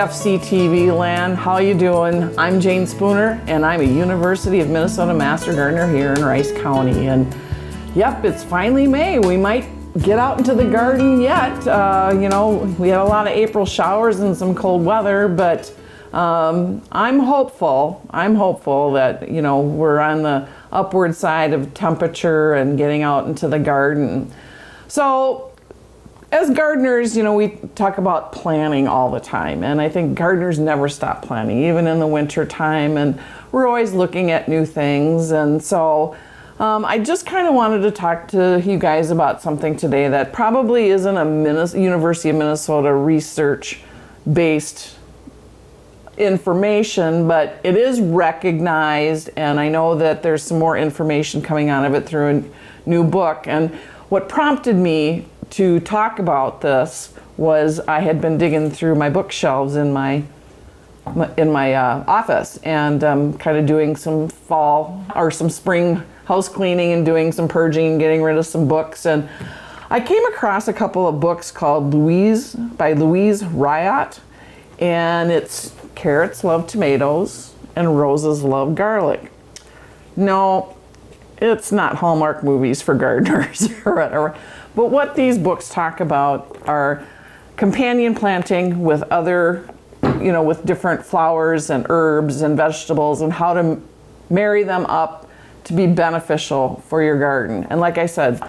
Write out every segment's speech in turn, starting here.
FCTV land, how you doing? I'm Jayne Spooner, and I'm a University of Minnesota Master Gardener here in Rice County. And yep, it's finally May. We might get out into the garden yet. We had a lot of April showers and some cold weather, but I'm hopeful that, we're on the upward side of temperature and getting out into the garden. So as gardeners, we talk about planning all the time, and I think gardeners never stop planning, even in the winter time, and we're always looking at new things. And so I just kind of wanted to talk to you guys about something today that probably isn't a University of Minnesota research-based information, but it is recognized, and I know that there's some more information coming out of it through a new book. And what prompted me to talk about this was I had been digging through my bookshelves in my office, and kind of doing some fall or some spring house cleaning and doing some purging and getting rid of some books. And I came across a couple of books called Louise Ryott, and it's Carrots Love Tomatoes and Roses Love Garlic. No, it's not Hallmark movies for gardeners or whatever. But what these books talk about are companion planting with other, with different flowers and herbs and vegetables, and how to marry them up to be beneficial for your garden. And like I said,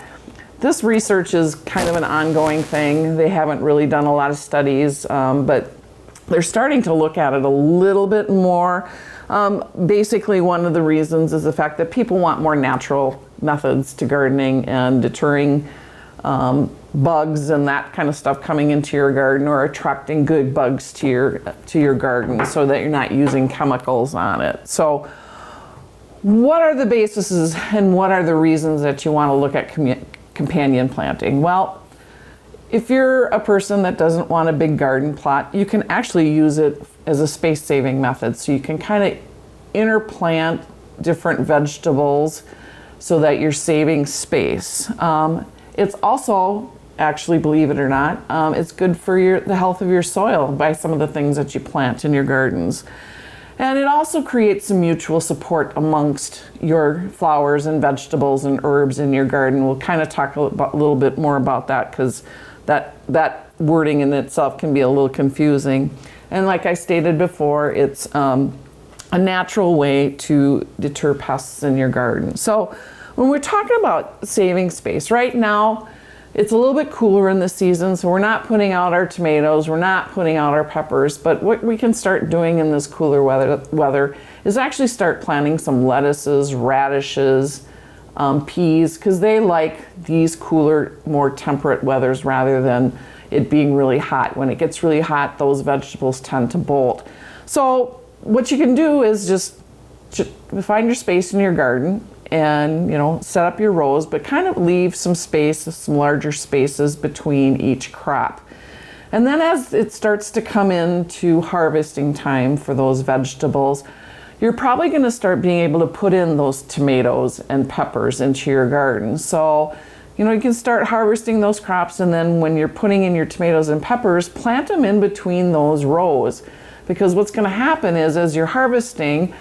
this research is kind of an ongoing thing. They haven't really done a lot of studies, but they're starting to look at it a little bit more. Basically, one of the reasons is the fact that people want more natural methods to gardening and deterring bugs and that kind of stuff coming into your garden, or attracting good bugs to your garden, so that you're not using chemicals on it. So what are the bases and what are the reasons that you want to look at companion planting? Well, if you're a person that doesn't want a big garden plot, you can actually use it as a space-saving method. So you can kind of interplant different vegetables so that you're saving space. It's also, actually, believe it or not, it's good for the health of your soil by some of the things that you plant in your gardens. And it also creates some mutual support amongst your flowers and vegetables and herbs in your garden. We'll kind of talk a little bit more about that, because that wording in itself can be a little confusing. And like I stated before, it's a natural way to deter pests in your garden. So when we're talking about saving space, right now it's a little bit cooler in the season, so we're not putting out our tomatoes, we're not putting out our peppers, but what we can start doing in this cooler weather is actually start planting some lettuces, radishes, peas, because they like these cooler, more temperate weathers rather than it being really hot. When it gets really hot, those vegetables tend to bolt. So what you can do is just find your space in your garden and set up your rows, but kind of leave some space, some larger spaces between each crop. And then as it starts to come into harvesting time for those vegetables, you're probably going to start being able to put in those tomatoes and peppers into your garden. So you can start harvesting those crops, and then when you're putting in your tomatoes and peppers, plant them in between those rows, because what's going to happen is, as you're harvesting,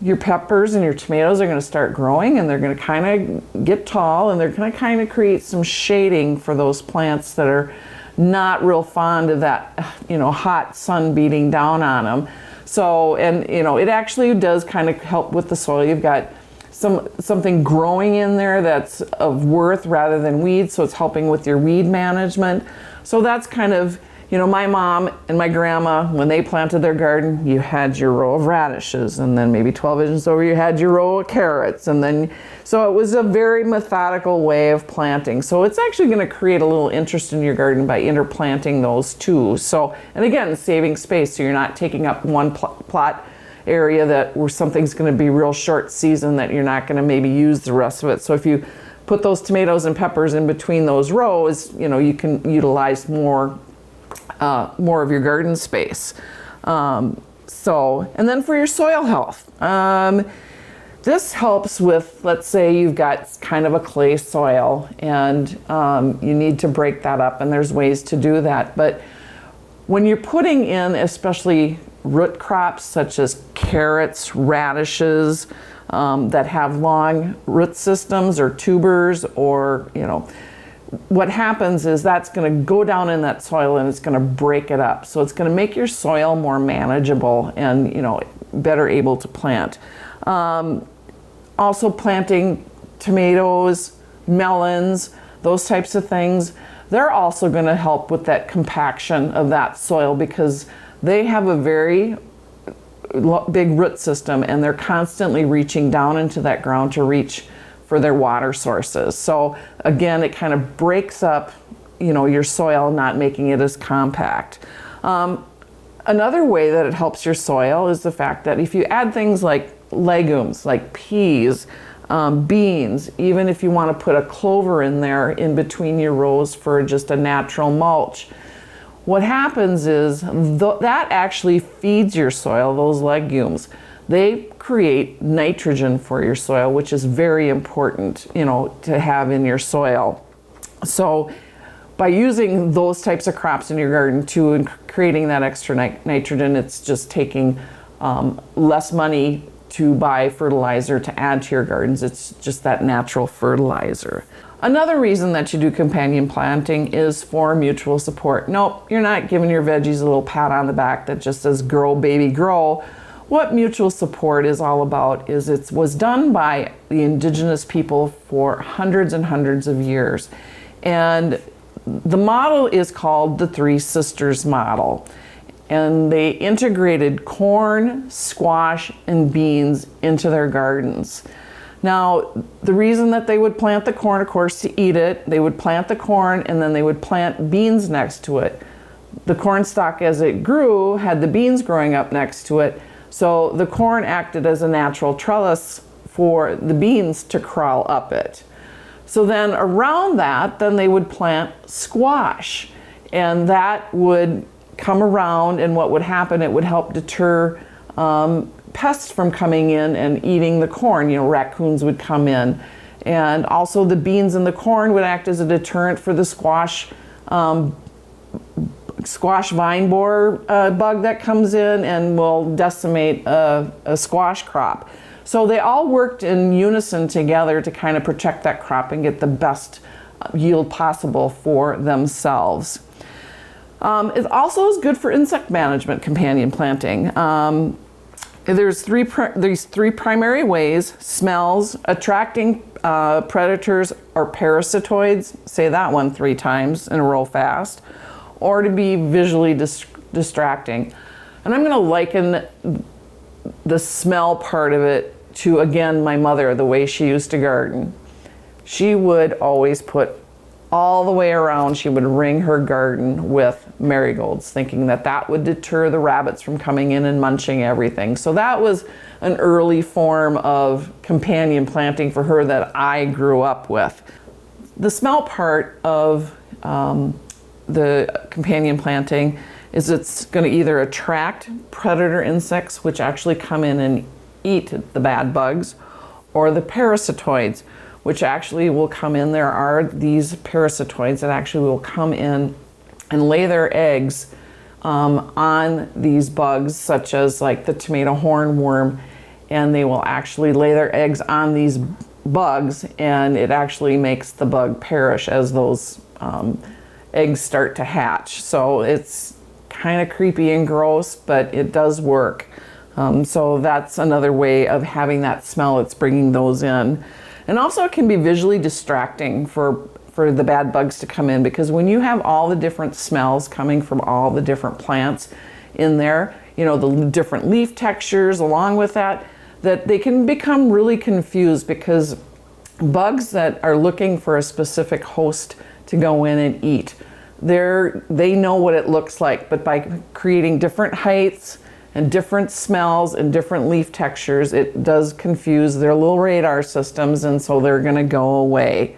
your peppers and your tomatoes are going to start growing, and they're going to kind of get tall, and they're going to kind of create some shading for those plants that are not real fond of that, hot sun beating down on them. So, and it actually does kind of help with the soil. You've got something growing in there that's of worth rather than weeds, so it's helping with your weed management. So that's kind of, my mom and my grandma, when they planted their garden, you had your row of radishes, and then maybe 12 inches over you had your row of carrots, and then, so it was a very methodical way of planting. So it's actually going to create a little interest in your garden by interplanting those two. So, and again, saving space, so you're not taking up one plot area where something's going to be real short season that you're not going to maybe use the rest of it. So if you put those tomatoes and peppers in between those rows, you can utilize more of your garden space. And then for your soil health, this helps with, let's say you've got kind of a clay soil and you need to break that up, and there's ways to do that. But When you're putting in especially root crops such as carrots, radishes, that have long root systems or tubers, or, you know, what happens is that's going to go down in that soil and it's going to break it up. So it's going to make your soil more manageable and, you know, better able to plant. Also planting tomatoes, melons, those types of things, they're also going to help with that compaction of that soil because they have a very big root system and they're constantly reaching down into that ground to reach for their water sources. So again, it kind of breaks up, you know, your soil, not making it as compact. Another way that it helps your soil is the fact that if you add things like legumes, like peas, beans, even if you want to put a clover in there in between your rows for just a natural mulch, what happens is that actually feeds your soil, those legumes. They create nitrogen for your soil, which is very important, you know, to have in your soil. So by using those types of crops in your garden too and creating that extra nitrogen, it's just taking less money to buy fertilizer to add to your gardens. It's just that natural fertilizer. Another reason that you do companion planting is for mutual support. Nope, you're not giving your veggies a little pat on the back that just says grow baby grow. What mutual support is all about is it was done by the indigenous people for hundreds and hundreds of years. And the model is called the Three Sisters model. And they integrated corn, squash, and beans into their gardens. Now, the reason that they would plant the corn, of course, to eat it, they would plant the corn and then they would plant beans next to it. The corn stalk, as it grew, had the beans growing up next to it. So the corn acted as a natural trellis for the beans to crawl up it. So then around that, then they would plant squash, and that would come around, and what would happen, it would help deter pests from coming in and eating the corn. You know, raccoons would come in. And also the beans and the corn would act as a deterrent for the squash vine borer bug that comes in and will decimate a squash crop. So they all worked in unison together to kind of protect that crop and get the best yield possible for themselves. It also is good for insect management, companion planting. There's these three primary ways: smells, attracting predators or parasitoids, say that one 3 times in a row fast, or to be visually distracting. And I'm going to liken the smell part of it to, again, my mother, the way she used to garden. She would always put all the way around, she would ring her garden with marigolds, thinking that that would deter the rabbits from coming in and munching everything. So that was an early form of companion planting for her that I grew up with. The smell part of the companion planting is it's going to either attract predator insects, which actually come in and eat the bad bugs, or the parasitoids, which actually will come in. There are these parasitoids that actually will come in and lay their eggs on these bugs, such as like the tomato hornworm, and they will actually lay their eggs on these bugs, and it actually makes the bug perish as those eggs start to hatch. So it's kind of creepy and gross, but it does work. So that's another way of having that smell. It's bringing those in. And also it can be visually distracting for the bad bugs to come in, because when you have all the different smells coming from all the different plants in there, you know, the different leaf textures along with that they can become really confused, because bugs that are looking for a specific host to go in and eat, they know what it looks like, but by creating different heights and different smells and different leaf textures, it does confuse their little radar systems, and so they're going to go away.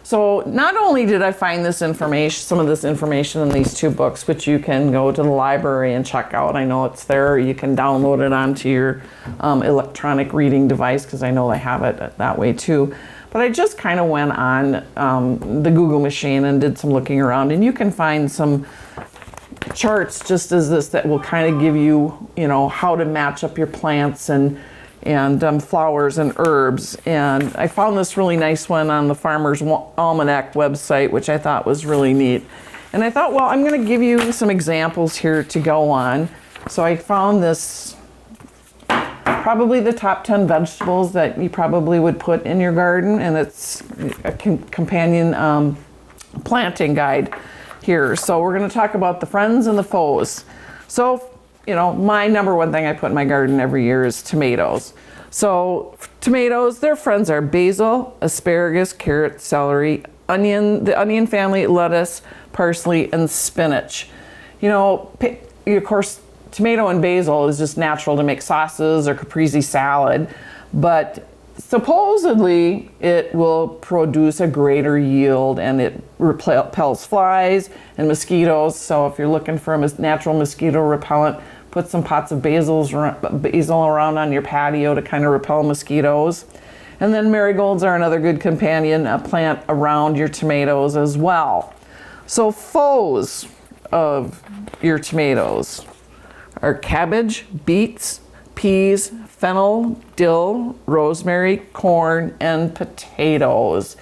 So not only did I find this information, some of this information in these 2 books, which you can go to the library and check out. I know it's there, or you can download it onto your electronic reading device, because I know they have it that way too. But I just kind of went on the Google machine and did some looking around, and you can find some charts just as this that will kind of give you, you know, how to match up your plants and flowers and herbs. And I found this really nice one on the Farmer's Almanac website, which I thought was really neat. And I thought, well, I'm going to give you some examples here to go on. So I found this, probably the top 10 vegetables that you probably would put in your garden, and it's a companion planting guide here. So we're going to talk about the friends and the foes. So, you know, my number one thing I put in my garden every year is tomatoes. So tomatoes, their friends are basil, asparagus, carrot, celery, onion, the onion family, lettuce, parsley, and spinach. You know, of course, tomato and basil is just natural to make sauces or caprese salad, but supposedly it will produce a greater yield, and it repels flies and mosquitoes. So if you're looking for a natural mosquito repellent, put some pots of basil around on your patio to kind of repel mosquitoes. And then marigolds are another good companion plant around your tomatoes as well. So foes of your tomatoes are cabbage, beets, peas, fennel, dill, rosemary, corn, and potatoes.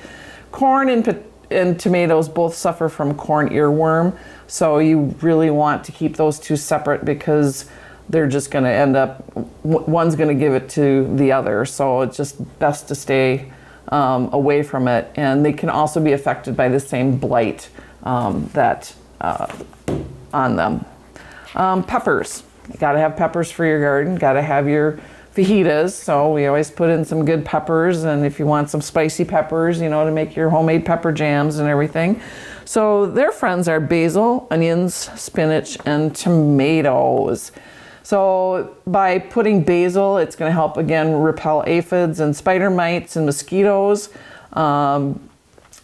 Corn and tomatoes both suffer from corn earworm, so you really want to keep those two separate because they're just going to end up, one's going to give it to the other, so it's just best to stay away from it. And they can also be affected by the same blight on them. Peppers. You got to have peppers for your garden. Got to have your fajitas. So we always put in some good peppers, and if you want some spicy peppers, you know, to make your homemade pepper jams and everything. So their friends are basil, onions, spinach, and tomatoes. So by putting basil, it's going to help again repel aphids and spider mites and mosquitoes. And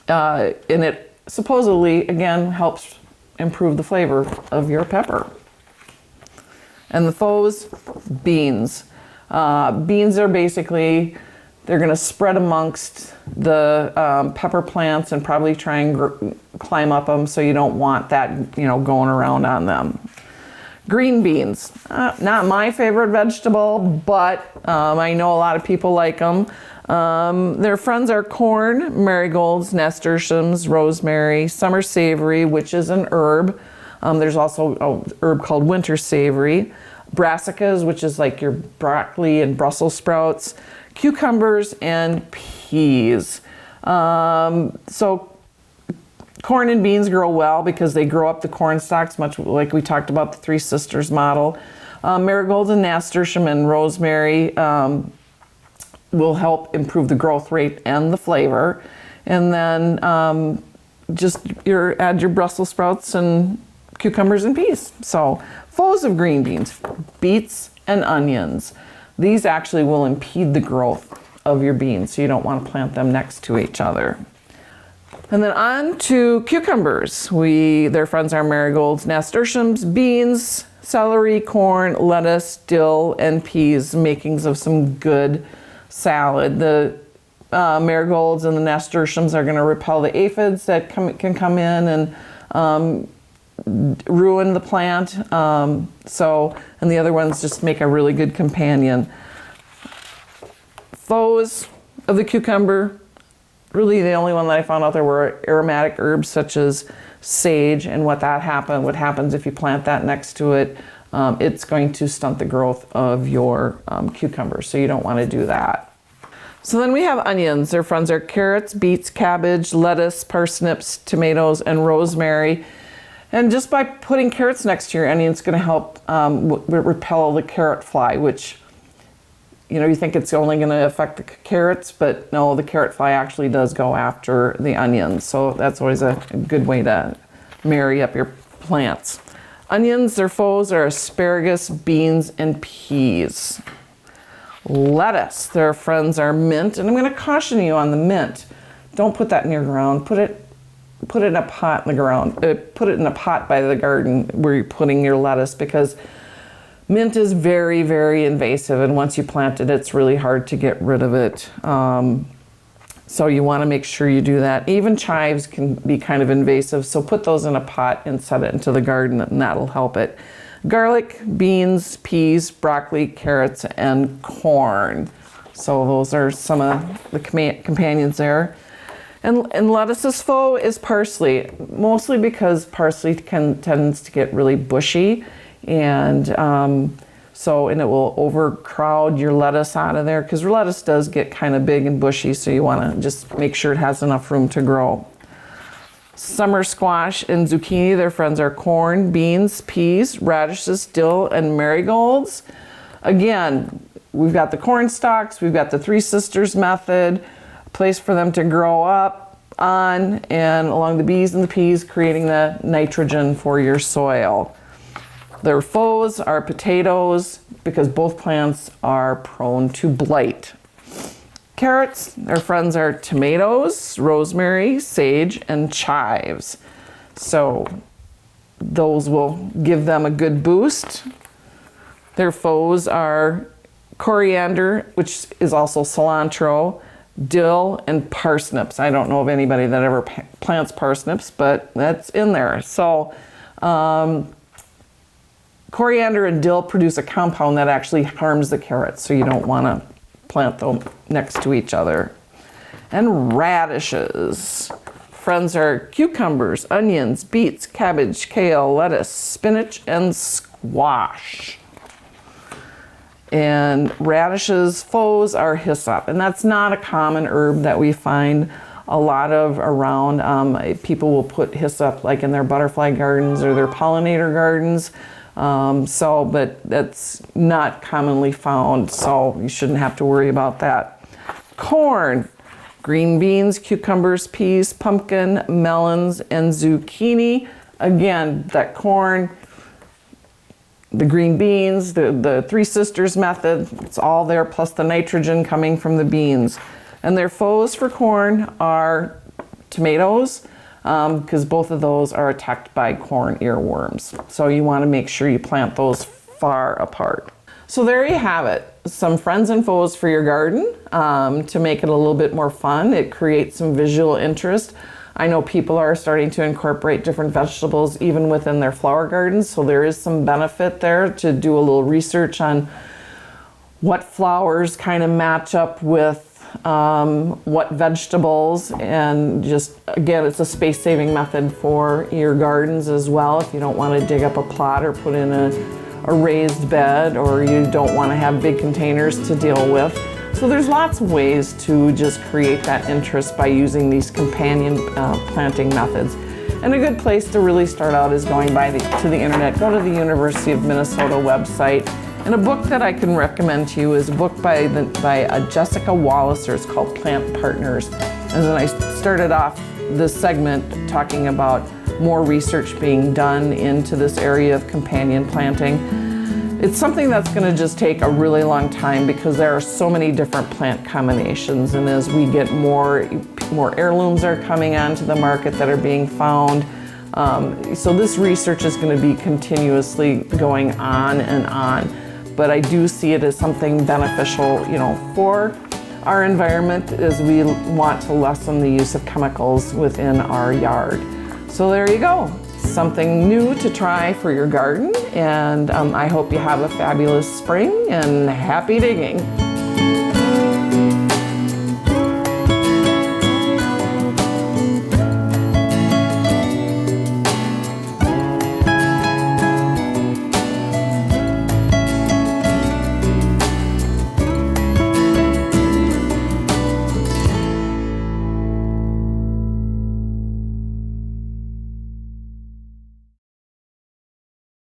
it supposedly again helps improve the flavor of your pepper. And the foes, beans. Beans are basically, they're going to spread amongst the pepper plants and probably try and climb up them, so you don't want that, you know, going around on them. Green beans, not my favorite vegetable, but I know a lot of people like them. Their friends are corn, marigolds, nasturtiums, rosemary, summer savory, which is an herb. There's also an herb called winter savory. Brassicas, which is like your broccoli and Brussels sprouts, cucumbers, and peas. So corn and beans grow well because they grow up the corn stalks, much like we talked about the Three Sisters model. Marigolds and nasturtium and rosemary will help improve the growth rate and the flavor. And then add your Brussels sprouts and cucumbers and peas. So foes of green beans, beets and onions. These actually will impede the growth of your beans, so you don't want to plant them next to each other. And then on to cucumbers. Their friends are marigolds, nasturtiums, beans, celery, corn, lettuce, dill, and peas, makings of some good salad. The marigolds and the nasturtiums are going to repel the aphids that can come in and ruin the plant. And the other ones just make a really good companion. Foes of the cucumber, really the only one that I found out there were aromatic herbs such as sage, and what happens if you plant that next to it, it's going to stunt the growth of your cucumbers, so you don't want to do that. So then we have onions. Their friends are carrots, beets, cabbage, lettuce, parsnips, tomatoes, and rosemary. And just by putting carrots next to your onion, it's going to help repel the carrot fly, which, you know, you think it's only going to affect the carrots, but no, the carrot fly actually does go after the onions. So that's always a good way to marry up your plants. Onions, their foes are asparagus, beans, and peas. Lettuce, their friends are mint, and I'm going to caution you on the mint. Don't put that in your ground. Put it in a pot in the ground. Put it in a pot by the garden where you're putting your lettuce, because mint is very, very invasive, and once you plant it, it's really hard to get rid of it. So you want to make sure you do that. Even chives can be kind of invasive, so put those in a pot and set it into the garden, and that'll help it. Garlic, beans, peas, broccoli, carrots, and corn. So those are some of the companions there. And lettuce's foe is parsley, mostly because parsley tends to get really bushy, and it will overcrowd your lettuce out of there, because lettuce does get kind of big and bushy, so you want to just make sure it has enough room to grow. Summer squash and zucchini, their friends are corn, beans, peas, radishes, dill, and marigolds. Again, we've got the corn stalks, we've got the Three Sisters method, a place for them to grow up on, and along the beans and the peas, creating the nitrogen for your soil. Their foes are potatoes, because both plants are prone to blight. Carrots, their friends are tomatoes, rosemary, sage, and chives. So those will give them a good boost. Their foes are coriander, which is also cilantro, dill, and parsnips. I don't know of anybody that ever plants parsnips, but that's in there. So coriander and dill produce a compound that actually harms the carrots, so you don't want to plant them next to each other. And radishes. Friends are cucumbers, onions, beets, cabbage, kale, lettuce, spinach, and squash. And radishes' foes are hyssop, and that's not a common herb that we find a lot of around. People will put hyssop like in their butterfly gardens or their pollinator gardens. But that's not commonly found, so you shouldn't have to worry about that. Corn, green beans, cucumbers, peas, pumpkin, melons, and zucchini. Again, that corn, the green beans, the Three Sisters method, it's all there, plus the nitrogen coming from the beans. And their foes for corn are tomatoes, because both of those are attacked by corn earworms. So you want to make sure you plant those far apart. So there you have it. Some friends and foes for your garden to make it a little bit more fun. It creates some visual interest. I know people are starting to incorporate different vegetables even within their flower gardens, so there is some benefit there to do a little research on what flowers kind of match up with what vegetables, and just again, it's a space-saving method for your gardens as well. If you don't want to dig up a plot or put in a raised bed, or you don't want to have big containers to deal with. So there's lots of ways to just create that interest by using these companion planting methods. And a good place to really start out is going to the internet. Go to the University of Minnesota website. And a book that I can recommend to you is a book by Jessica Walliser. It's called Plant Partners. And then I started off this segment talking about more research being done into this area of companion planting. It's something that's going to just take a really long time, because there are so many different plant combinations, and as we get more heirlooms are coming onto the market that are being found. So this research is going to be continuously going on and on. But I do see it as something beneficial, for our environment, as we want to lessen the use of chemicals within our yard. So there you go, something new to try for your garden, and I hope you have a fabulous spring and happy digging.